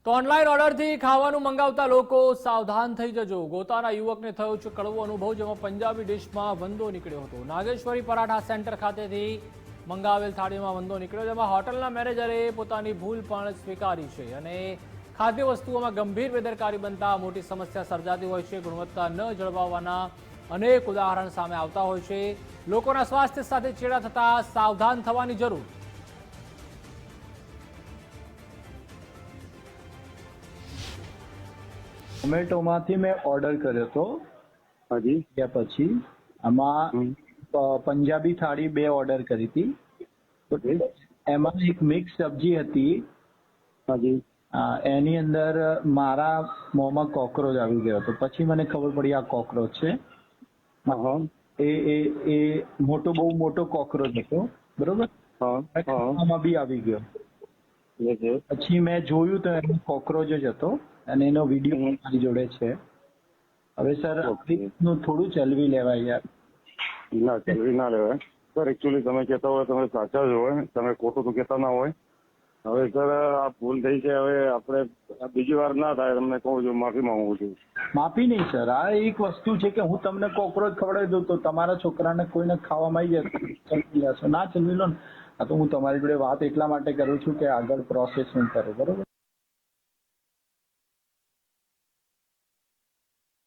તો ઓનલાઈન ઓર્ડરથી ખાવાનું મંગાવતા લોકો સાવધાન થઈ જજો. ગોતાના યુવકને થયો છે કડવો અનુભવ, જેમાં પંજાબી ડિશમાં વંદો નીકળ્યો હતો. નાગેશ્વરી પરાઠા સેન્ટર ખાતેથી મંગાવેલ થાળીમાં વંદો નીકળ્યો, જેમાં હોટલના મેનેજરે પોતાની ભૂલ પણ સ્વીકારી છે અને ખાદ્ય વસ્તુઓમાં ગંભીર બેદરકારી બનતા મોટી સમસ્યા સર્જાતી હોય છે. ગુણવત્તા ન જળવાવાના અનેક ઉદાહરણ સામે આવતા હોય છે. લોકોના સ્વાસ્થ્ય સાથે ચેડા થતા સાવધાન થવાની જરૂર. ઝોમેટોમાંથી મેં ઓર્ડર કર્યો હતો. હાજી. ત્યાં પછી આમાં પંજાબી થાળી 2 ઓર્ડર કરી હતી. ઓકે. એમાં એક મિક્સ સબ્જી હતી. હાજી. એની અંદર મારા મોંમાં કોકરોચ આવી ગયો હતો. પછી મને ખબર પડી આ કોકરોચ છે. હા. એ એ એ મોટો, બહુ મોટો કોકરોચ હતો. બરોબર. હા. આમાં બી આવી ગયો. Yes yes. પછી મેં જોયું તો એનો કોકરોચ જ હતો અને એનો વિડીયો મારી જોડે છે. હવે સર નું થોડું ચલવી લેવાય યાર. ના ચલવી ના લેવાય સર. એકચ્યુઅલી તમે કહેતા હોય તમે સાચા જ હોય, તમે ખોટું તો કહેતા ના હોય. હવે સર આ ભૂલ થઈ છે. હવે આપણે બીજી વાર ના થાય તમને કહું છું, માફી માંગુ છું. માફી નહીં સર, આ એક વસ્તુ છે કે હું તમને કોકરોચ ખવડાવી દઉં તો તમારા છોકરાને કોઈને ખાવામાં આવી જાય ચલવી લેશો, ના ચલવી લો ને. આ તો હું તમારી જોડે વાત એટલા માટે કરું છું કે આગળ પ્રોસેસ હું કરું. બરોબર.